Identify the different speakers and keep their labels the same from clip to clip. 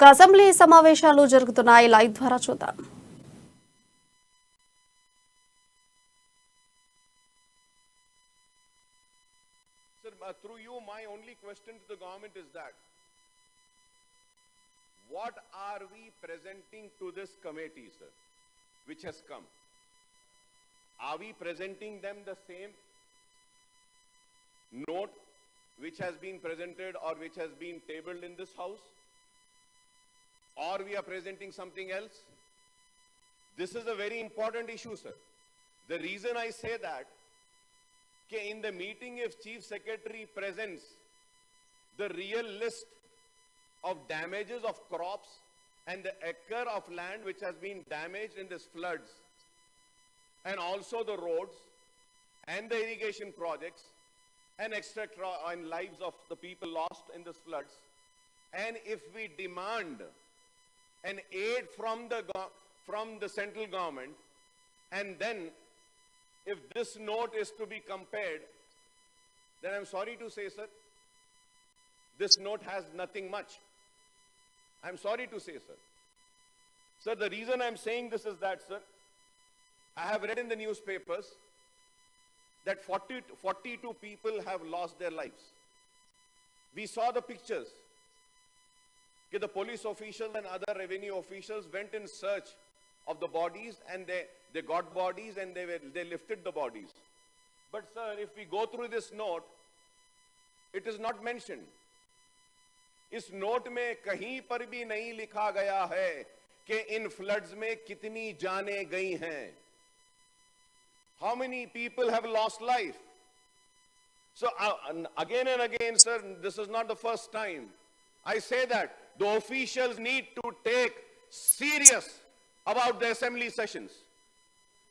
Speaker 1: Assembly సమావేశాలు జరుగుతున్నాయి. Live ద్వారా చూద్దాం.
Speaker 2: Sir, through you, my only question to the government is that what are we presenting to this committee, sir, which has come? Are we presenting them the same note which has been presented or which has been tabled in this house? Or we are presenting something else? This is a very important issue, sir. The reason I say that, in the meeting, if Chief Secretary presents the real list of damages of crops and the acre of land which has been damaged in this floods, and also the roads and the irrigation projects and etc. and lives of the people lost in this floods, and if we demand an aid from the central government, and then if this note is to be compared, then I'm sorry to say, sir, this note has nothing much. I'm sorry to say, sir. Sir, the reason I'm saying this is that, sir, I have read in the newspapers that 42 people have lost their lives. We saw the pictures. The police officials and other revenue officials went in search of the bodies, and they got bodies and they lifted the bodies. But sir, if we go through this note, it is not mentioned. इस note में कहीं पर भी नहीं लिखा गया है कि इन फ्लड्स में कितनी जानें गई हैं. How many people have lost life? So again and again, sir, this is not the first time I say that the officials need to take serious about the assembly sessions.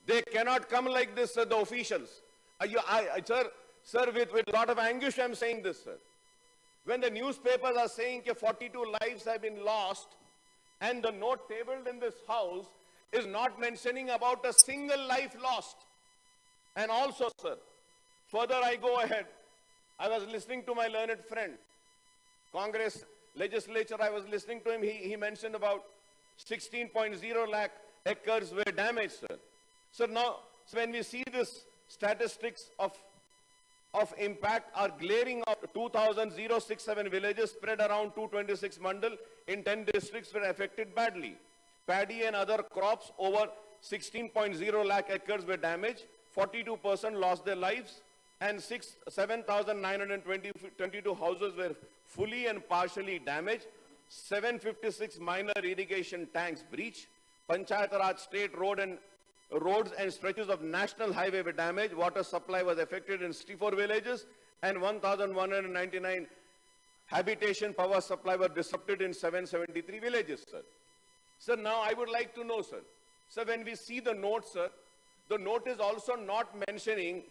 Speaker 2: They cannot come like this, sir, the officials. Sir, with a lot of anguish I'm saying this, sir. When the newspapers are saying that 42 lives have been lost, and the note tabled in this house is not mentioning about a single life lost. And also, sir, further I go ahead. I was listening to my learned friend, Congress legislature, I was listening to him. He mentioned about 16.0 lakh acres were damaged, sir. So now, so when we see this statistics of impact are glaring of 2,067 villages spread around 226 mandal in 10 districts were affected badly. Paddy and other crops over 16.0 lakh acres were damaged. 42% lost their lives, and 7,922 houses were fully and partially damaged. 756 minor irrigation tanks breached. Panchayat Raj state roads and stretches of national highway were damaged. Water supply was affected in 64 villages, and 1,199 habitation power supply were disrupted in 773 villages, sir. Sir, now I would like to know, sir. Sir, when we see the note, sir, the note is also not mentioning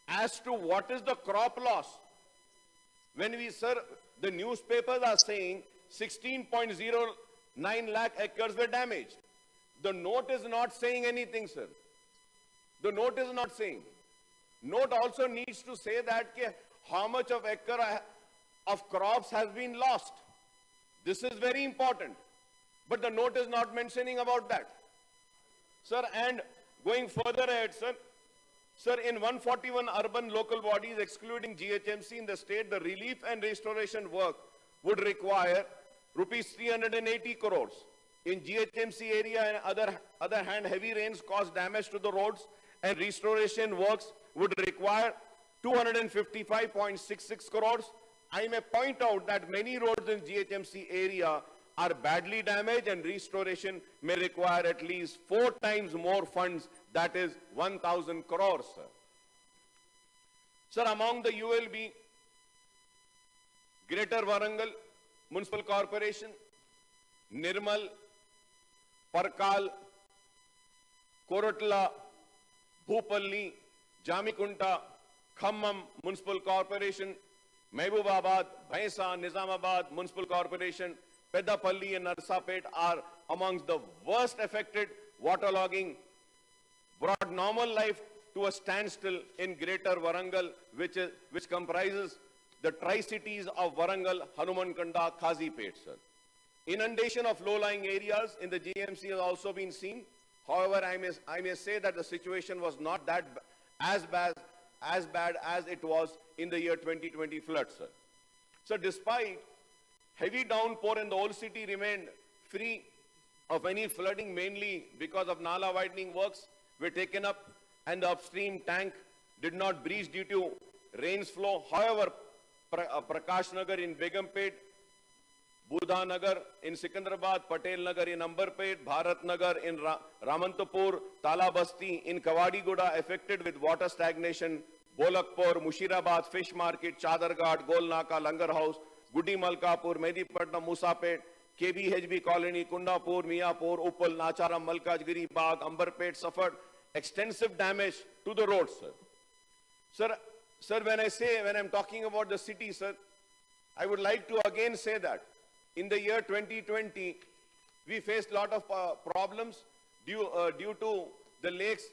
Speaker 2: as to what is the crop loss. When we, sir, the newspapers are saying 16.09 lakh acres were damaged. The note is not saying anything, sir. The note is not saying. Note also needs to say that how much of acre of crops has been lost. This is very important. But the note is not mentioning about that. Sir, and going further ahead, sir, in 141 urban local bodies, excluding GHMC in the state, the relief and restoration work would require rupees 380 crores. In GHMC area, and other hand, heavy rains caused damage to the roads, and restoration works would require 255.66 crores. I may point out that many roads in GHMC area are badly damaged, and restoration may require at least 4 times more funds, that is 1,000 crores, sir. Sir, among the ULB, Greater Warangal Municipal Corporation, Nirmal, Parkal, Koratla, Bhupalli, Jamikunta, Khammam Municipal Corporation, Mehbubabad, Bhainsa, Nizamabad Municipal Corporation, Peddapalli and Narsapet are amongst the worst affected. Waterlogging brought normal life to a standstill in Greater Warangal, which comprises the Tri-Cities of Warangal, Hanumankanda, Kazipet, sir. Inundation of low-lying areas in the GMC has also been seen. However, I may say that the situation was not as bad as it was in the year 2020 flood, sir. So despite heavy downpour in the old city remained free of any flooding, mainly because of Nala widening works were taken up and the upstream tank did not breach due to rains flow. However, Prakash Nagar in Begumpet, Budha Nagar in Sikandrabad, Patel Nagar in Ambarpet, Bharat Nagar in Ramantapur, Tala Basti in Kawadigoda affected with water stagnation, Bolakpur, Mushirabad, Fish Market, Chadarghat, Golnaka, Langar House, Gudi Malkapur, Medipatnam, Musapet, KBHB Colony, Kundapur, Miapur, Uppal, Nacharam, Malkajgiri, Bagh, Ambarpet suffered extensive damage to the roads, sir. Sir, when I'm talking about the city, sir, I would like to again say that in the year 2020, we faced a lot of problems due to the lakes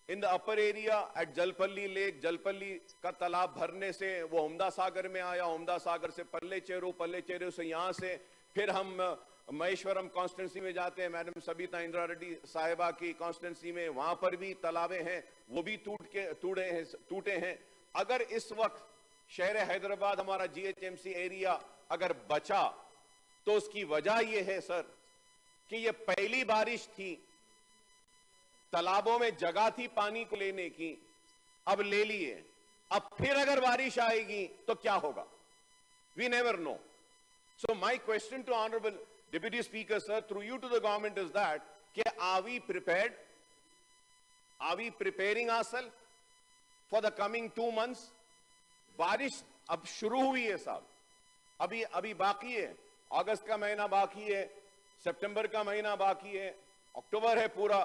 Speaker 2: in the upper area at Jalpalli Lake. Jalpalli का तालाब भरने से वो उम्दा सागर में आया, उम्दा सागर से पल्ले चेरू से यहाँ से फिर हम महेश्वरम कॉन्स्टिट्यूंसी में जाते हैं, मैडम सबिता इंदिरा रेड्डी साहिबा की कॉन्स्टिट्यूंसी में, वहां पर भी तालाबे हैं, वो भी टूटे हैं। अगर इस वक्त शहर हैदराबाद हमारा GHMC एरिया अगर बचा तो उसकी वजह ये है सर कि ये पहली बारिश थी, तालाबों में जगह थी पानी को लेने की, अब ले लिए, अब फिर अगर बारिश आएगी तो क्या होगा? We never know. So my question to Honorable Deputy Speaker, sir, through you to the government is that, are we prepared? Are we preparing ourselves for the coming 2 months? बारिश अब शुरू हुई है साहब, अभी बाकी है, अगस्त का महीना बाकी है, सितंबर का महीना बाकी है, अक्टूबर है पूरा।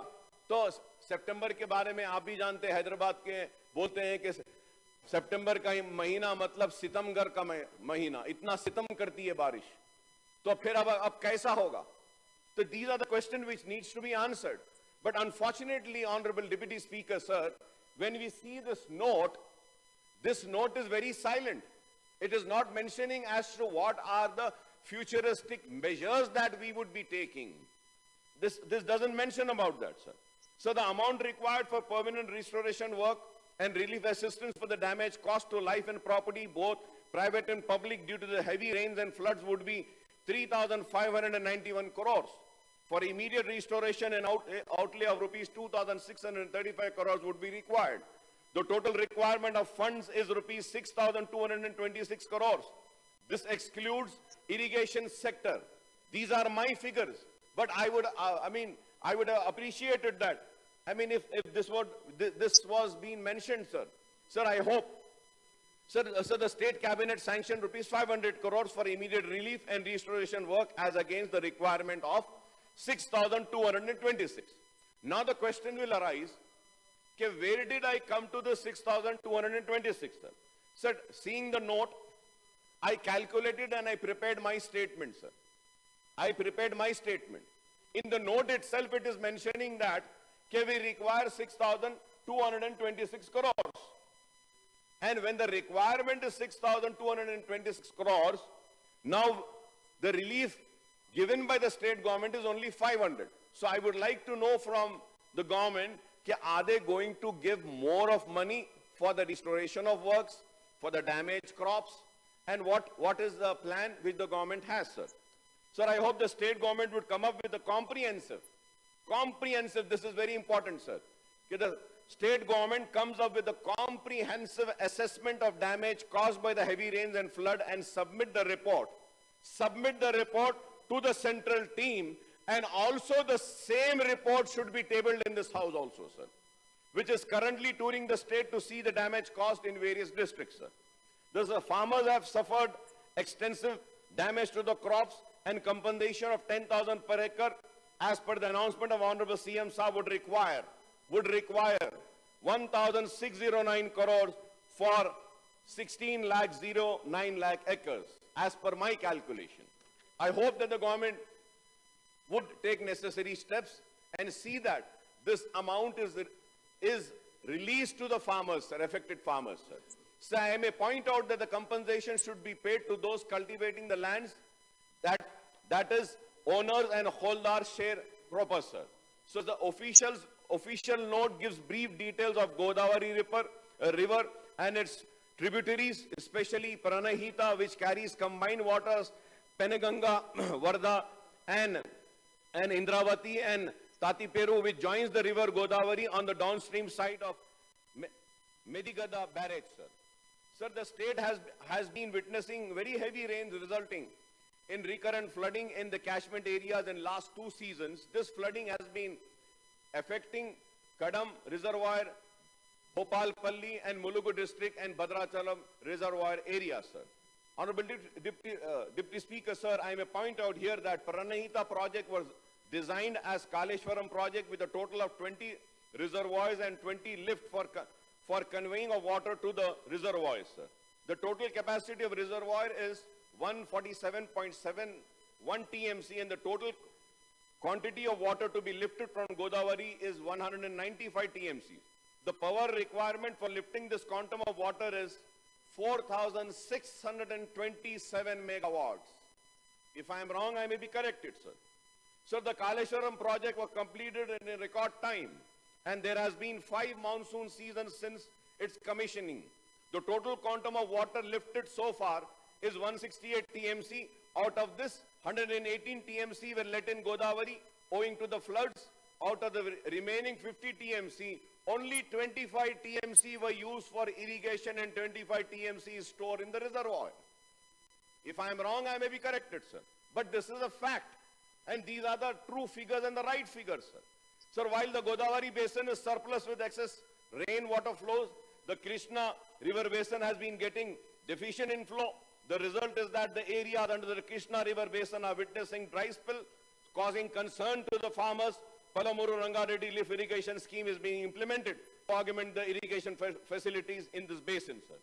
Speaker 2: तो सितंबर के बारे में आप भी जानते हैं, हैदराबाद के बोलते हैं कि सितंबर का महीना मतलब सितमगर का महीना, इतना सितम करती है बारिश, तो फिर अब कैसा होगा? तो these are the questions which needs to be answered. But unfortunately, Honorable Deputy Speaker, sir, when we see this note is very silent. It is not mentioning as to what are the futuristic measures that we would be taking. This doesn't mention about that, sir. So the amount required for permanent restoration work and relief assistance for the damage caused to life and property, both private and public, due to the heavy rains and floods would be 3,591 crores. For immediate restoration and outlay of rupees 2,635 crores would be required. The total requirement of funds is rupees 6,226 crores. This excludes irrigation sector. These are my figures, but I would have appreciated that. I mean, if this was being mentioned, sir. Sir, I hope, sir, the state cabinet sanctioned rupees 500 crores for immediate relief and restoration work as against the requirement of 6,226. Now the question will arise, where did I come to the 6,226, sir? Sir, seeing the note, I calculated and I prepared my statement, sir. I prepared my statement. In the note itself, it is mentioning that we require 6,226 crores. And when the requirement is 6,226 crores, now the relief given by the state government is only 500. So I would like to know from the government, are they going to give more of money for the restoration of works, for the damaged crops, and what is the plan which the government has, sir? Sir, I hope the state government would come up with a comprehensive, this is very important, sir. The state government comes up with a comprehensive assessment of damage caused by the heavy rains and flood and submit the report to the central team, and also the same report should be tabled in this house also, sir, which is currently touring the state to see the damage caused in various districts, sir. Thus, the farmers have suffered extensive damage to the crops, and compensation of 10,000 per acre, as per the announcement of Honorable CM Saab, would require 1,609 crores for 16,09 lakh acres, as per my calculation. I hope that the government would take necessary steps and see that this amount is released to the farmers, sir, affected farmers, sir. So I may point out that the compensation should be paid to those cultivating the lands that that is owners and holders share proper, sir. So the official note gives brief details of Godavari river and its tributaries, especially Pranahita, which carries combined waters, Penaganga, Varda, and Indravati, and Tatiperu, which joins the river Godavari on the downstream side of Medigada barrage, sir. Sir, the state has been witnessing very heavy rains resulting in recurrent flooding in the catchment areas in last 2 seasons. This flooding has been affecting Kadam Reservoir, Bhopalpalli and Mulugu district and Bhadrachalam Reservoir area, sir. Honorable Deputy Speaker, sir, I may point out here that Pranahita project was designed as Kaleshwaram project with a total of 20 reservoirs and 20 lift for conveying of water to the reservoirs, sir. The total capacity of reservoir is 147.71 TMC and the total quantity of water to be lifted from Godavari is 195 TMC. The power requirement for lifting this quantum of water is 4,627 megawatts. If I am wrong, I may be corrected, sir. So the Kaleshwaram project was completed in a record time, and there has been 5 monsoon seasons since its commissioning. The total quantum of water lifted so far is 168 TMC. Out of this, 118 TMC were let in Godavari owing to the floods. Out of the remaining 50 TMC, only 25 TMC were used for irrigation and 25 TMC is stored in the reservoir. If I am wrong, I may be corrected, sir. But this is a fact. And these are the true figures and the right figures, sir. Sir, while the Godavari basin is surplus with excess rainwater flows, the Krishna river basin has been getting deficient inflow. The result is that the areas under the Krishna river basin are witnessing dry spell, causing concern to the farmers. Palamuru Rangareddy lift irrigation scheme is being implemented to augment the irrigation facilities in this basin, sir.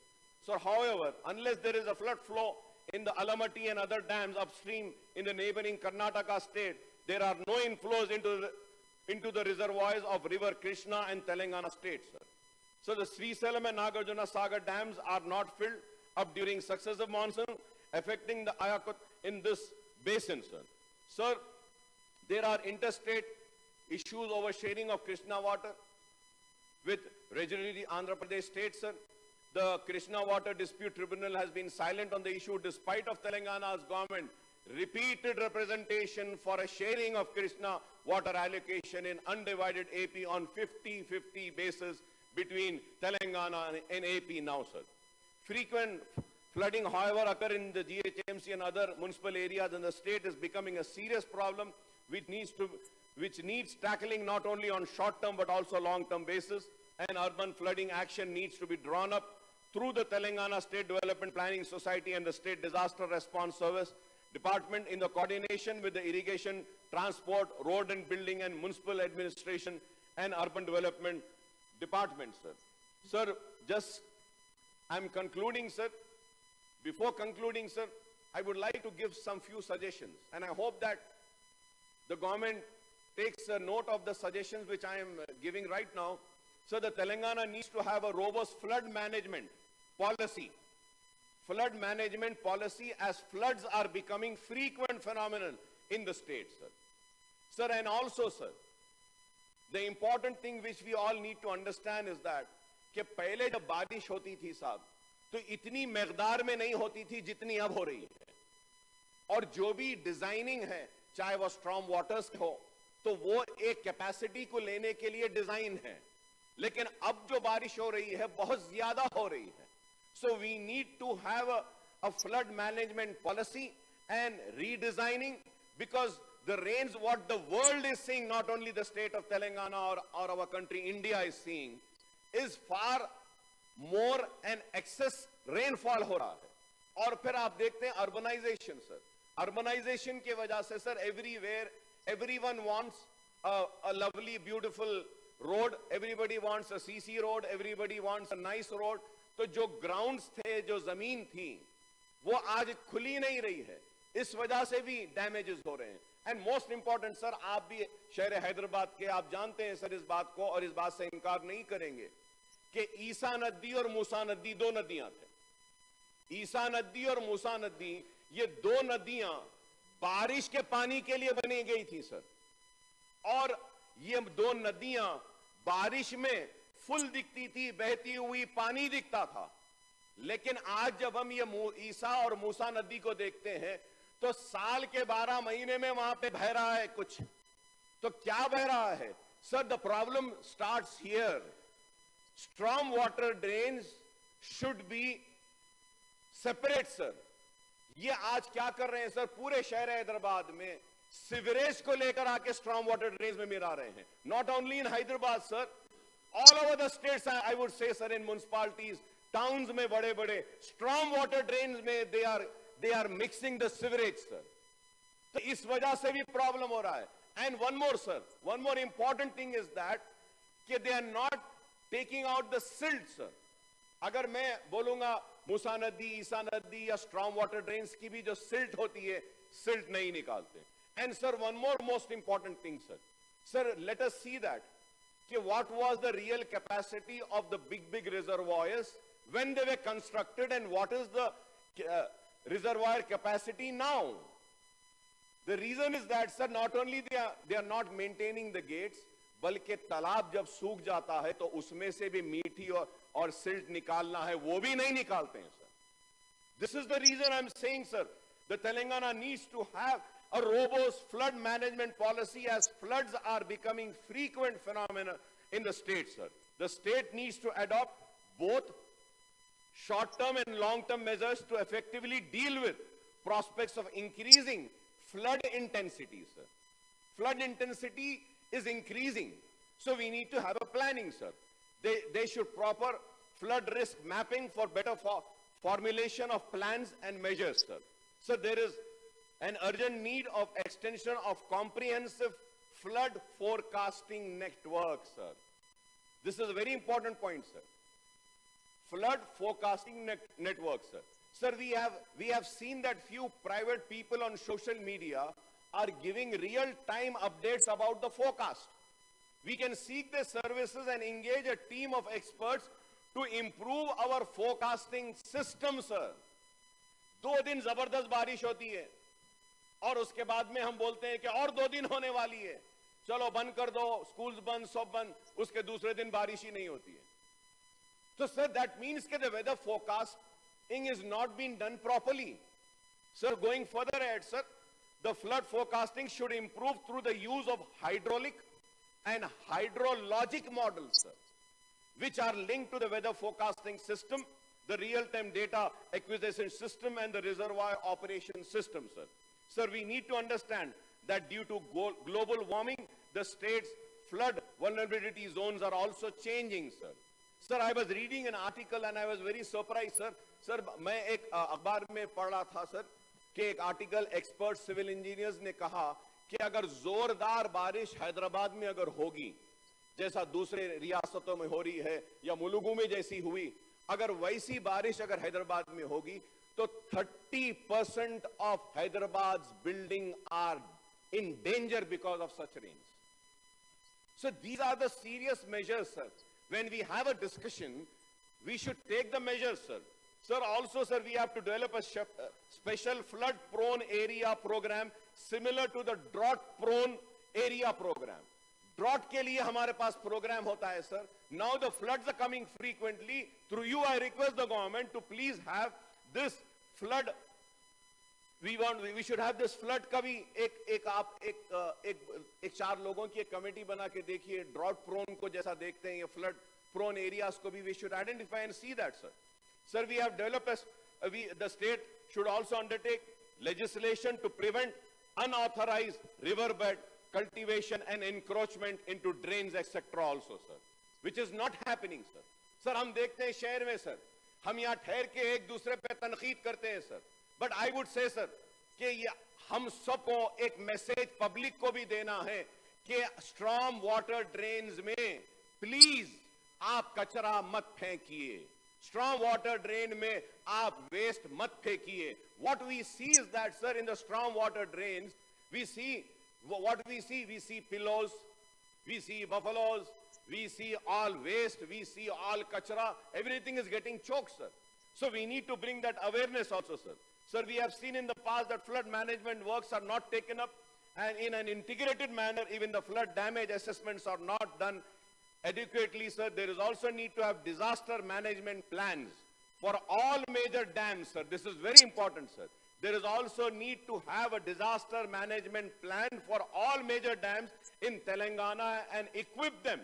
Speaker 2: So, however, unless there is a flood flow in the Alamatti and other dams upstream in the neighboring Karnataka state, there are no inflows into the reservoirs of river Krishna and Telangana state, sir. So the Srisalam and Nagarjuna Sagar dams are not filled up during successive monsoon, affecting the Ayakut in this basin, sir. Sir, there are interstate issues over sharing of Krishna water with regionally Andhra Pradesh state, sir. The Krishna Water Dispute Tribunal has been silent on the issue despite of Telangana's government repeated representation for a sharing of Krishna water allocation in undivided AP on 50-50 basis between Telangana and AP now, sir. Frequent flooding, however, occur in the GHMC and other municipal areas in the state is becoming a serious problem which needs tackling not only on short-term but also long-term basis. And urban flooding action needs to be drawn up through the Telangana State Development Planning Society and the State Disaster Response Service Department in the coordination with the Irrigation, Transport, Road and Building and Municipal Administration and Urban Development Department, sir. Sir, I'm concluding, sir. Before concluding, sir, I would like to give some few suggestions, and I hope that the government takes a note of the suggestions which I am giving right now. So the Telangana needs to have a robust flood management policy. Flood management policy, as floods are becoming frequent phenomenon in the state, sir. Sir, and also, sir, the important thing which we all need to understand is that कि पहले जब बारिश होती थी साहब तो इतनी मकदार में नहीं होती थी जितनी अब हो रही है, और जो भी डिजाइनिंग है चाहे वो स्ट्रॉम वाटर्स हो तो वो एक कैपेसिटी को लेने के लिए डिजाइन है, लेकिन अब जो बारिश हो रही है बहुत ज्यादा हो रही है. So we need to have a flood management policy and redesigning, because the rains what the world is seeing, not only the state of Telangana or our country India is seeing, is far more and excess rainfall हो रहा है. और फिर आप देखते हैं urbanization, sir. Urbanization की वजह से sir everywhere everyone wants a lovely beautiful road, everybody wants a CC road, everybody wants a nice road. तो जो grounds थे, जो जमीन थी, वो आज खुली नहीं रही है, इस वजह से भी damages हो रहे हैं. And most important, sir, आप भी शहर हैदराबाद के, आप जानते हैं सर इस बात को, और इस बात से इनकार नहीं करेंगे कि ईसा नदी और मूसा नदी दो नदियां थे. ईसा नदी और मूसा नदी, ये दो नदियां बारिश के पानी के लिए बनी गई थी सर। और ये दो नदियां बारिश में फुल दिखती थी, बहती हुई पानी दिखता था। लेकिन आज जब हम ये ईसा और मूसा नदी को देखते हैं तो साल के 12 महीने में वहां पे बह रहा है कुछ। तो क्या बह रहा है sir? The problem starts here. Storm water drains should be separate sir. ये आज क्या कर रहे हैं सर? पूरे शहर हैदराबाद में सीवरेज को लेकर आके स्ट्रॉम वाटर ड्रेन्स में मिला रहे हैं। Not only in Hyderabad sir, all over the states I would say sir, in municipalities, towns में बड़े बड़े स्ट्रॉम वाटर ड्रेन्स में they are mixing the sewerage sir. तो इस वजह से भी प्रॉब्लम हो रहा है। And one more sir, one more important thing is that कि they are not taking out the silt sir. अगर मैं बोलूंगा मूसा नदी, ईसा नदी या स्ट्रॉम वाटर ड्रेन्स की भी जो सिल्ट होती है, सिल्ट नहीं निकालते। And sir one more most important thing sir, let us see that कि what was the real capacity of the big reservoirs when they were constructed and what is the reservoir capacity now. The reason is that sir, not only they are not maintaining the gates, बल्कि तालाब जब सूख जाता है तो उसमें से भी मीठी और सिल्ट निकालना है, वो भी नहीं निकालते हैं sir. This is the reason I'm saying sir, the Telangana needs to have a robust flood management policy as floods are becoming frequent phenomena in the state sir. The state needs to adopt both short-term and long-term measures to effectively deal with prospects of increasing flood intensity sir. Flood intensity is increasing, so we need to have a planning sir. They should proper flood risk mapping for better formulation of plans and measures sir. So there is an urgent need of extension of comprehensive flood forecasting network sir. This is a very important point sir. Flood forecasting network sir. Sir, we have seen that few private people on social media are giving real time updates about the forecast. We can seek their services and engage a team of experts to improve our forecasting system sir. 2 दिन जबरदस्त बारिश होती है और उसके बाद में हम बोलते हैं कि और 2 दिन होने वाली है, चलो बंद कर दो, स्कूल्स बंद, सब बंद, उसके दूसरे दिन बारिश ही नहीं होती है। So sir, that means that the weather forecasting is not being done properly. Sir, going further ahead sir, the flood forecasting should improve through the use of hydraulic and hydrologic models sir, which are linked to the weather forecasting system, the real-time data acquisition system and the reservoir operation system sir. Sir, we need to understand that due to global warming, the state's flood vulnerability zones are also changing sir. Sir, I was reading an article and I was very surprised sir. Sir, मैं एक अखबार में पढ़ रहा था sir कि एक article expert civil engineers ने कहा कि अगर जोरदार बारिश हैदराबाद में अगर होगी, जैसा दूसरे रियासतों में हो रही है या मुलुगु में जैसी हुई, अगर वैसी बारिश अगर हैदराबाद में होगी तो 30% of Hyderabad's building are in danger because of such rains. So these are the serious measures sir. When we have a discussion, we should take the measures sir. Sir, also sir, we have to develop a special flood prone area program similar to the drought prone area program. Drought के लिए हमारे पास program होता है sir. Now the floods are coming frequently. Through you I request the government to please have this flood. We should have this flood का भी एक 4 लोगों की एक कमेटी बना के देखिए, ड्रॉट प्रोन को जैसा देखते हैं ये फ्लड प्रोन एरियाज को भी we should identify and see that sir. Sir, we have developed the state should also undertake legislation to prevent unauthorized riverbed cultivation and encroachment into drains etc also sir, which is not happening sir. Sir, हम देखते हैं शहर में sir, हम यहाँ ठहर के एक दूसरे पे तनकीद करते हैं sir, but I would say sir कि ये हम सबको एक मैसेज पब्लिक को भी देना है कि स्ट्रॉम वाटर ड्रेन्स में प्लीज आप कचरा मत फेंकिए, स्ट्रॉम वाटर ड्रेन में आप वेस्ट मत फेंकिए. What we see is that sir, in the storm water drains we see we see pillows, we see buffaloes, we see all waste, we see all kachra, everything is getting choked sir. So we need to bring that awareness also sir. Sir, we have seen in the past that flood management works are not taken up, and in an integrated manner, even the flood damage assessments are not done adequately, sir. There is also need to have disaster management plans for all major dams, sir. This is very important, sir. There is also need to have a disaster management plan for all major dams in Telangana and equip them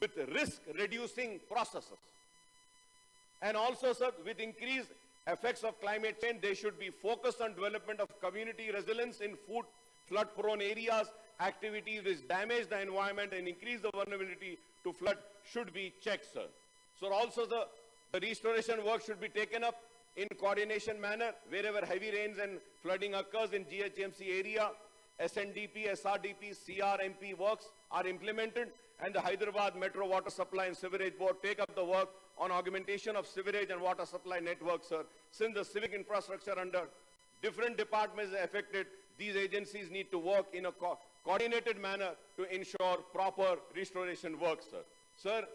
Speaker 2: with risk-reducing processes. And also, sir, with increased effects of climate change, they should be focused on development of community resilience in flood-prone areas. Activities which damage the environment and increase the vulnerability to flood should be checked, sir. So also the restoration work should be taken up in coordination manner wherever heavy rains and flooding occurs in GHMC area. SNDP, SRDP, CRMP works are implemented, and the Hyderabad Metro Water Supply and Sewerage Board take up the work on augmentation of sewerage and water supply networks, sir. Since the civic infrastructure under different departments is affected, these agencies need to work in a coordinated manner to ensure proper restoration work, sir. Sir,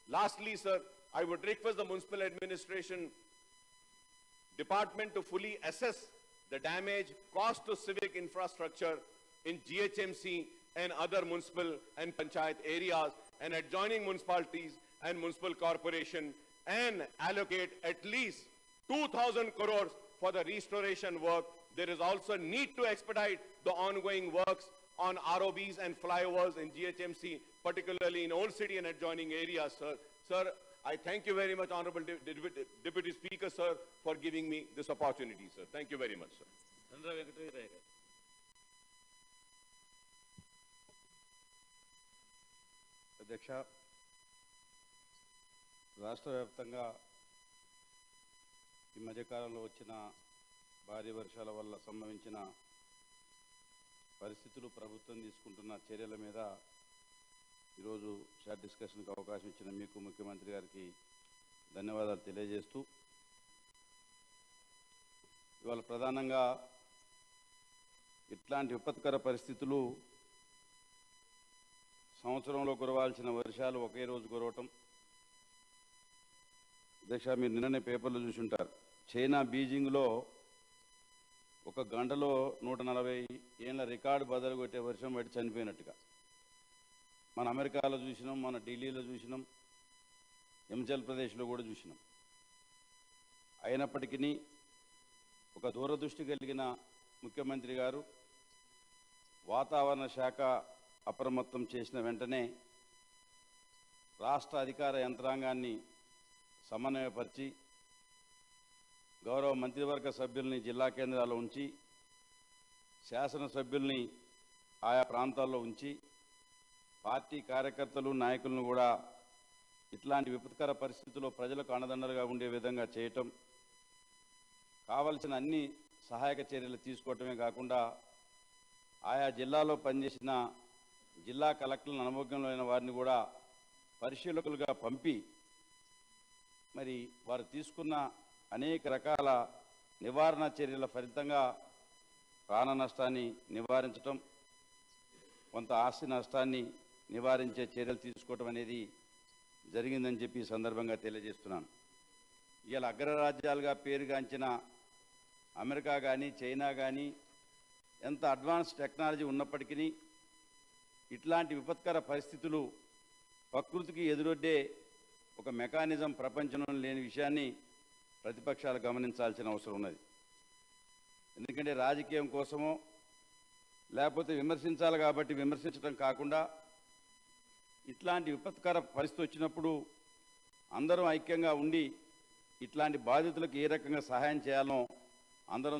Speaker 2: lastly, sir, I would request the municipal administration department to fully assess the damage caused to civic infrastructure in GHMC and other municipal and panchayat areas and adjoining municipalities and municipal corporation, and allocate at least 2,000 crores for the restoration work. There is also need to expedite the ongoing works on ROBs and flyovers in GHMC, particularly in Old City and adjoining areas, sir. Sir, I thank you very much, Honorable Deputy Speaker, sir, for giving me this opportunity, sir. Thank you very much, sir.
Speaker 3: అధ్యక్ష, రాష్ట్ర వ్యాప్తంగా ఈ మధ్యకాలంలో వచ్చిన భారీ వర్షాల వల్ల సంభవించిన పరిస్థితులు, ప్రభుత్వం తీసుకుంటున్న చర్యల మీద ఈరోజు షార్ట్ డిస్కషన్కి అవకాశం ఇచ్చిన మీకు ముఖ్యమంత్రి గారికి ధన్యవాదాలు తెలియజేస్తూ, ఇవాళ ప్రధానంగా ఇట్లాంటి విపత్కర పరిస్థితులు సంవత్సరంలో కురవాల్సిన వర్షాలు ఒకే రోజు కురవటం. అధ్యక్ష, మీరు నిన్ననే పేపర్లో చూసుంటారు, చైనా బీజింగ్లో ఒక గంటలో 140 ఏళ్ళ రికార్డు బదులు కొట్టే వర్షం పడి చనిపోయినట్టుగా మన అమెరికాలో చూసినాం, మన ఢిల్లీలో చూసినాం, హిమాచల్ ప్రదేశ్లో కూడా చూసినాం. అయినప్పటికీ ఒక దూరదృష్టి కలిగిన ముఖ్యమంత్రి గారు వాతావరణ శాఖ అప్రమత్తం చేసిన వెంటనే రాష్ట్ర అధికార యంత్రాంగాన్ని సమన్వయపరిచి గౌరవ మంత్రివర్గ సభ్యుల్ని జిల్లా కేంద్రాల్లో ఉంచి, శాసనసభ్యుల్ని ఆయా ప్రాంతాల్లో ఉంచి, పార్టీ కార్యకర్తలు నాయకులను కూడా ఇట్లాంటి విపత్కర పరిస్థితుల్లో ప్రజలకు అండదండలుగా ఉండే విధంగా చేయటం, కావలసిన అన్ని సహాయక చర్యలు తీసుకోవటమే కాకుండా ఆయా జిల్లాలో పనిచేసిన జిల్లా కలెక్టర్ల అనుభవజ్ఞులైన వారిని కూడా పరిశీలకులుగా పంపి మరి వారు తీసుకున్న అనేక రకాల నివారణ చర్యల ఫలితంగా ప్రాణ నష్టాన్ని నివారించటం, కొంత ఆస్తి నష్టాన్ని నివారించే చర్యలు తీసుకోవటం అనేది జరిగిందని చెప్పి ఈ సందర్భంగా తెలియజేస్తున్నాను. ఇవాళ అగ్రరాజ్యాలుగా పేరుగాంచిన అమెరికా కానీ చైనా కానీ ఎంత అడ్వాన్స్ టెక్నాలజీ ఉన్నప్పటికీ ఇట్లాంటి విపత్కర పరిస్థితులు ప్రకృతికి ఎదురొడ్డే ఒక మెకానిజం ప్రపంచంలో లేని విషయాన్ని ప్రతిపక్షాలు గమనించాల్సిన అవసరం ఉన్నది. ఎందుకంటే రాజకీయం కోసమో లేకపోతే విమర్శించాలి కాబట్టి విమర్శించడం కాకుండా ఇట్లాంటి విపత్కర పరిస్థితి వచ్చినప్పుడు అందరం ఐక్యంగా ఉండి ఇట్లాంటి బాధితులకు ఏ రకంగా సహాయం చేయాలో అందరం